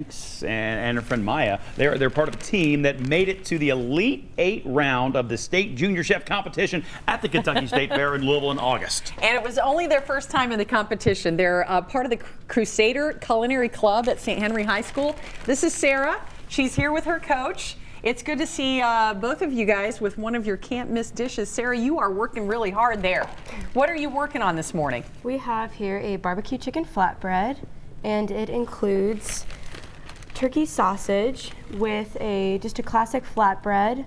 and her friend Maia. They're part of a team that made it to the Elite 8 round of the state junior chef competition at the Kentucky State Fair in Louisville in August. And it was only their first time in the competition. They're part of the Crusader Culinary Club at St. Henry High School. This is Sarah. She's here with her coach. It's good to see both of you guys with one of your can't miss dishes. Sarah, you are working really hard there. What are you working on this morning? We have here a barbecue chicken flatbread, and it includes turkey sausage with just a classic flatbread,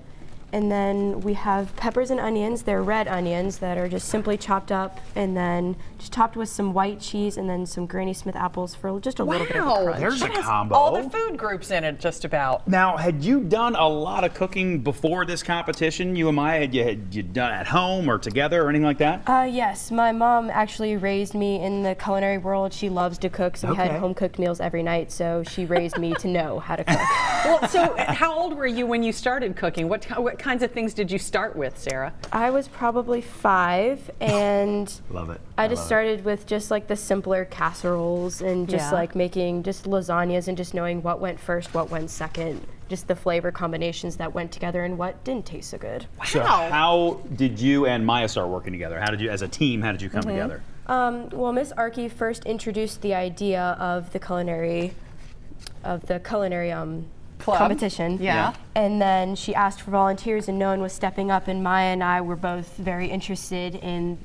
and then we have peppers and onions. They're red onions that are just simply chopped up and then just topped with some white cheese and then some Granny Smith apples for just a little bit of a crunch. There's a combo. All the food groups in it, just about. Now, had you done a lot of cooking before this competition? You and Maya, had you done at home or together or anything like that? Yes, my mom actually raised me in the culinary world. She loves to cook, so we had home cooked meals every night. So she raised me to know how to cook. Well, so how old were you when you started cooking? What kinds of things did you start with, Sarah? I was probably 5, and Love it. I just started with just like the simpler casseroles and just like making just lasagnas and just knowing what went first, what went second, just the flavor combinations that went together and what didn't taste so good. Wow. So how did you and Maya start working together? How did you, as a team, how did you come together? Well, Miss Archie first introduced the idea of the culinary Club. competition. Yeah. And then she asked for volunteers and no one was stepping up, and Maya and I were both very interested in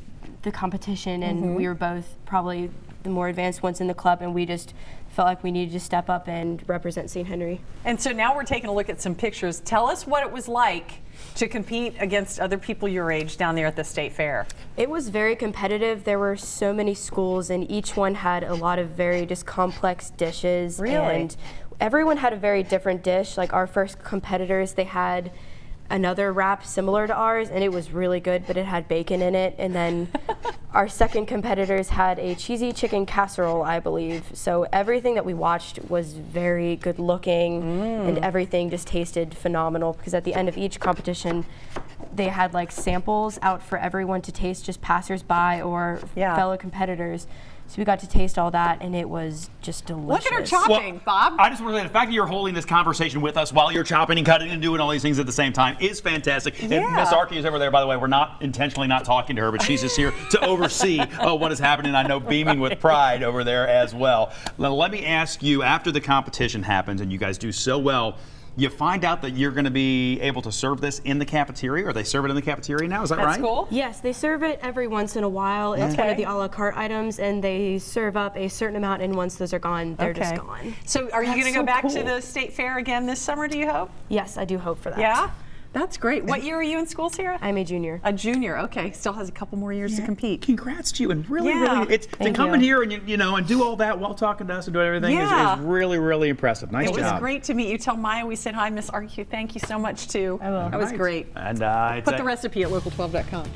the competition, and we were both probably the more advanced ones in the club, and we just felt like we needed to step up and represent St. Henry. And so now we're taking a look at some pictures. Tell us what it was like to compete against other people your age down there at the state fair. It was very competitive. There were so many schools, and each one had a lot of very just complex dishes. Really? And everyone had a very different dish. Like our first competitors, they had another wrap similar to ours, and it was really good, but it had bacon in it. And then our second competitors had a cheesy chicken casserole, I believe. So everything that we watched was very good looking, and everything just tasted phenomenal, because at the end of each competition, they had like samples out for everyone to taste, just passersby or fellow competitors. So we got to taste all that, and it was just delicious. Look at her chopping, Bob. I just want to say the fact that you're holding this conversation with us while you're chopping and cutting and doing all these things at the same time is fantastic. Yeah. And Miss Archie is over there, by the way. We're not intentionally not talking to her, but she's just here to oversee what is happening. I know, beaming with pride over there as well. Now, let me ask you, after the competition happens and you guys do so well, you find out that you're going to be able to serve this in the cafeteria, or they serve it in the cafeteria now, is that right? That's cool. Yes, they serve it every once in a while. It's one of the a la carte items, and they serve up a certain amount, and once those are gone, they're just gone. So are you going to go so back cool. to the state fair again this summer, do you hope? Yes, I do hope for that. Yeah? That's great. What year are you in school, Sarah? I'm a junior. A junior, okay. Still has a couple more years to compete. Congrats to you, and really, it's to Thank come you. in here and and do all that while talking to us and doing everything is really, really impressive. Nice job. It was great to meet you. Tell Maya we said hi. Miss Archie, thank you so much too. I will. That was great. And Put the recipe at local12.com.